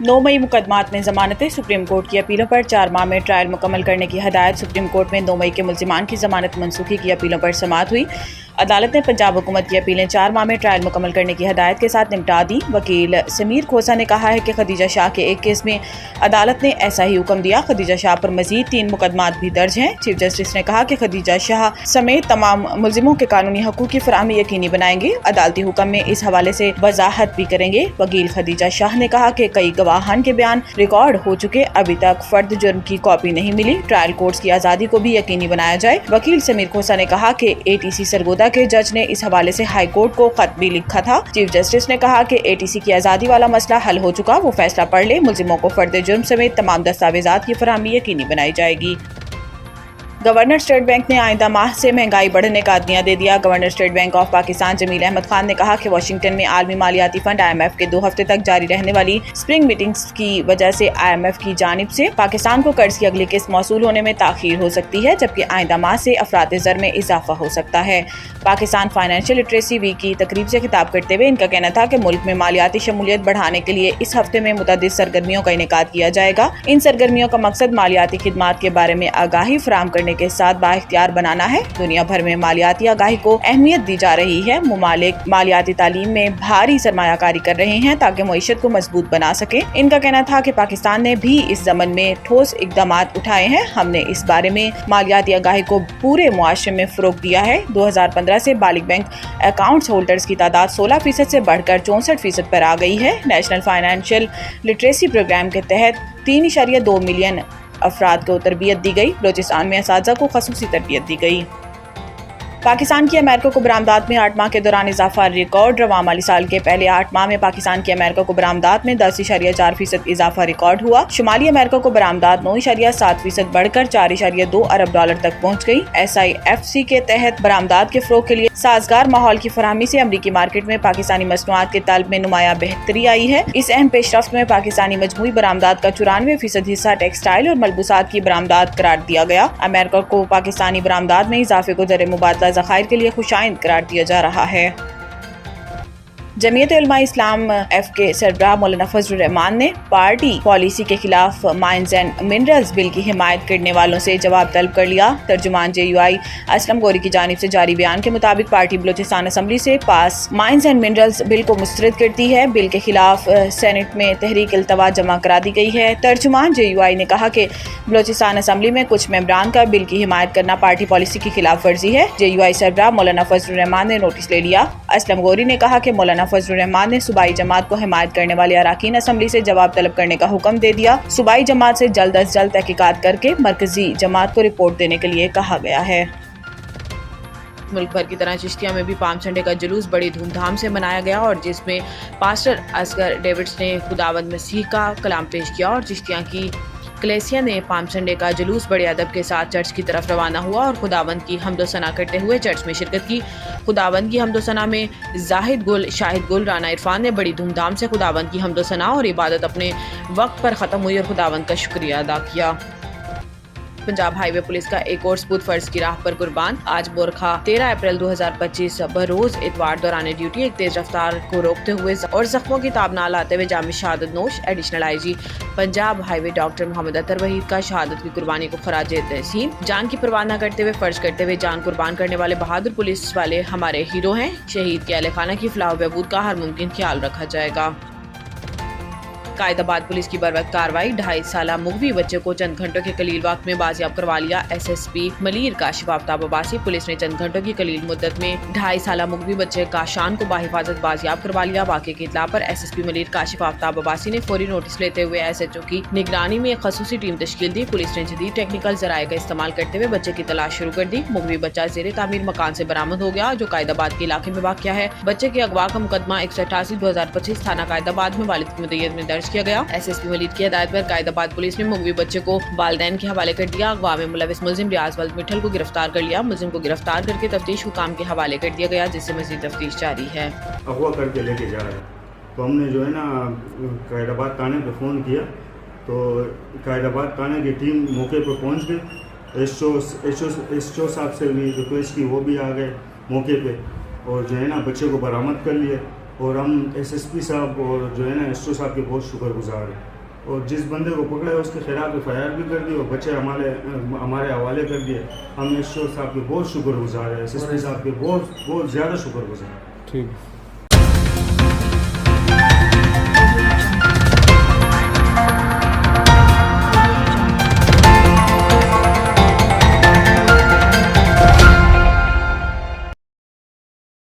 9 मई मुकदमात में जमानतें। Supreme court की अपीलों पर 4 माह में ट्रायल मुकम्मल करने की हदायत। सुप्रीम कोर्ट में 9 मई के मुल्जिमान की जमानत मनसूखी की अपीलों पर समाअत हुई। अदालत ने पंजाब हुकूमत की अपीलें 4 माह में ट्रायल मुकम्मल करने की हदायत के साथ निपटा दी। वकील समीर खोसा ने कहा है कि खदीजा शाह के एक केस में अदालत ने ऐसा ही हुक्म दिया। खदीजा शाह पर मजीद 3 मुकदमात भी दर्ज हैं। चीफ जस्टिस ने कहा कि खदीजा शाह समेत तमाम मुल्जिमों के कानूनी हकूक की फराहमी यकीनी बनाएंगे। अदालती हुक्म में इस हवाले से वजाहत भी करेंगे। वकील खदीजा शाह ने कहा कि कई गवाहान के बयान रिकॉर्ड हो चुके, अभी तक फर्द जुर्म की कॉपी नहीं मिली। ट्रायल कोर्ट्स की आज़ादी को भी यकीनी बनाया जाए। वकील समीर खोसा ने कहा कि ATC सरगोदा के जज ने इस हवाले से हाई कोर्ट को खत भी लिखा था। चीफ जस्टिस ने कहा कि ATC की आज़ादी वाला मसला हल हो चुका, वो फैसला पढ़ ले। मुल्जिमों को फर्द जुर्म समेत तमाम दस्तावेजात की फराहमी यकीनी बनाई जाएगी। गवर्नर स्टेट बैंक ने आइंदा माह से महंगाई बढ़ने का अदनिया दे दिया। Governor state bank of Pakistan Jameel Ahmed Khan ने कहा कि वाशिंगटन में आलमी मालियाती फंड IMF के 2 हफ्ते तक जारी रहने वाली स्प्रिंग मीटिंग्स की वजह से IMF की जानिब से पाकिस्तान को कर्ज की अगली किस्त मौसूल होने में ताखीर हो सकती है, जबकि आइंदा माह से अफरात ज़र में इजाफा हो सकता है। पाकिस्तान फाइनेंशियल लिटरेसी वीक की तकरीब से खिताब करते हुए इनका कहना था कि मुल्क में मालियाती शमूलियत बढ़ाने के लिए इस हफ्ते में मुतअद्दिद सरगर्मियों का इनेकाद किया जाएगा। इन सरगर्मियों का मकसद मालियाती खिदमात के बारे में आगाही फराहम करने के साथ बाइख्तियार बनाना है। दुनिया भर में मालियाती आगाही को अहमियत दी जा रही है। मुमालिक मालियाती तालीम में भारी सरमायाकारी कर रहे हैं ताकि मईशत को मजबूत बना सके। इनका कहना था कि पाकिस्तान ने भी इस ज़मन में ठोस इक़दामात उठाए हैं। हमने इस बारे में मालियाती आगाही को पूरे मुआशरे में फ़रोग़ दिया है। 2015 से बालिग बैंक अकाउंट्स होल्डर्स की तादाद 16% से बढ़कर 64% पर आ गई है। नेशनल फाइनेंशियल लिटरेसी प्रोग्राम के तहत 3.2 मिलियन अफराद को तरबियत दी गई। बलोचिस्तान में असातिज़ा को खसूसी तरबियत दी गई। पाकिस्तान की अमेरिका को बरामदात में 8 माह के दौरान इजाफा रिकॉर्ड। रवां माली साल के पहले 8 माह में पाकिस्तान की अमेरिका को बरामदात में 10.4% इजाफा रिकॉर्ड हुआ। शुमाली अमेरिका को बरामदात 9.7% बढ़कर 4.2 अरब डॉलर तक पहुँच गई। SIFC के तहत बरामदात के फ़रोग़ के लिए साजगार माहौल की फराहमी से अमरीकी मार्केट में पाकिस्तानी मसनूआत के तलब में नुमाया बेहतरी आई है। इस अहम पेशरफ्त में पाकिस्तानी मजमूई बरामदात का 94% हिस्सा टेक्सटाइल और मलबूसात की बरामदात करार दिया गया। अमेरिका को पाकिस्तानी बरामदात में इजाफे को ज़र मुबादला ज़खायर के लिए खुशाइंद करार दिया जा रहा है। जमीयत उलमा इस्लाम F के सरबराह मौलाना फजलुर रहमान ने पार्टी पॉलिसी के खिलाफ माइंस एंड मिनरल्स बिल की हिमायत करने वालों से जवाब तलब कर लिया। तर्जुमान JUI असलम गौरी की जानिब से जारी बयान के मुताबिक पार्टी बलोचिस्तान असम्बली से पास माइंस एंड मिनरल्स बिल को मुस्तरद करती है। बिल के खिलाफ सेनेट में तहरीक इल्तवा जमा करा दी गई है। तर्जुमान JUI ने कहा कि बलोचिस्तान असम्बली में कुछ मेंबरान का बिल की हिमायत करना पार्टी पॉलिसी की खिलाफ वर्जी है। JUI सरबराह मौलाना फजलुर रहमान ने नोटिस ले लिया। असलम गौरी ने कहा कि मौलाना फजलुर रहमान ने सूबाई जमात को हिमायत करने वाले अराकीन असम्बली से जवाब तलब करने का हुक्म दे दिया। सूबाई जमात से जल्द अज जल्द तहकीकात करके मरकजी जमात को रिपोर्ट देने के लिए कहा गया है। मुल्क भर की तरह चिश्तिया में भी पाम संडे का जुलूस बड़ी धूमधाम से मनाया गया और जिसमें पास्टर असगर डेविड्स ने खुदावंद मसीह का कलाम पेश किया और चिश्तिया की कलेसिया ने पाम संडे का जुलूस बड़े अदब के साथ चर्च की तरफ रवाना हुआ और खुदावंद की हम्दो सना करते हुए चर्च में शिरकत की। खुदावंद की हम्दो सना में जाहिद गुल, शाहिद गुल, राना इरफान ने बड़ी धूमधाम से खुदावंद की हम्दो सना और इबादत अपने वक्त पर ख़त्म हुई और खुदावंद का शुक्रिया अदा किया। पंजाब हाईवे पुलिस का एक और सबूत फर्ज की राह पर कुर्बान। आज बोरखा 13 अप्रैल 2025 बरोज इतवार दौरान ड्यूटी एक तेज रफ्तार को रोकते हुए और जख्मों की ताब ना लाते हुए जामी शहादत नोश additional IG Punjab highway doctor Mohammad Athar Waheed का शहादत की कुर्बानी को खराज तहसीन। जान की परवाह न करते हुए फर्ज करते हुए जान कुर्बान करने वाले बहादुर पुलिस वाले हमारे हीरो हैं। शहीद के अहले खाना की फलाह बहबूद का हर मुमकिन ख्याल रखा जाएगा। कायदाबाद पुलिस की बरवक्त कार्रवाई। 2.5 साला मुगवी बच्चे को चंद घंटों के कलील वक्त में बाजियाब करवा लिया। SSP मलीर काशिफ आफ्ताब अब्बासी। पुलिस ने चंद घंटों की कलील मुद्दत में 2.5 साला मुगवी बच्चे काशान को बाहिफाजत बाजियाब करवा लिया। वाक़े की इत्तला पर SSP मलीर काशिफ आफ्ताब अब्बासी ने फौरी नोटिस लेते हुए SHO की निगरानी में एक खसूसी टीम तश्कील दी। पुलिस ने जदीद टेक्निकल जराये का इस्तेमाल करते हुए बच्चे की तलाश शुरू कर दी। मुगवी बच्चा ज़ेरे तामीर मकान से बरामद हो गया जो कायदाबाद के इलाके में वाक़या है। बच्चे के अगवा का मुकदमा 188/2025 थाना कायदाबाद में वालिद की मुद्दत में दर्ज किया गया। SSP मलीर की हिदायत पर कायदाबाद पुलिस ने मुगवी बच्चे को वालिदैन के हवाले कर दिया। अगवा में मुलविस मुल्जिम रियाज वल्द मिठल को गिरफ्तार कर लिया। मुल्जिम को गिरफ्तार करके तफ्तीश हुकाम के हवाले कर दिया गया जिससे मजीद तफ्तीश जारी है। अगवा करके लेके जा रहा है तो हमने जो है ना कायदाबाद थाने पे फ़ोन किया तो कायदाबाद थाने की टीम मौके पर पहुंच गई। SHO साहब से भी रिक्वेस्ट की, वो भी आ गए मौके पे और जो है ना बच्चे को बरामद कर लिया। اور ہم ایس ایس پی صاحب اور جو ہے نا ایس او صاحب کے بہت شکر گزار ہیں. اور جس بندے کو پکڑا ہے اس کے خلاف ایف آئی آر بھی کر دی اور بچے ہمارے حوالے کر دیے. ہم ایس او صاحب کے بہت شکر گزار ہیں, ایس ایس پی صاحب کے بہت زیادہ شکر گزار ہیں. ٹھیک.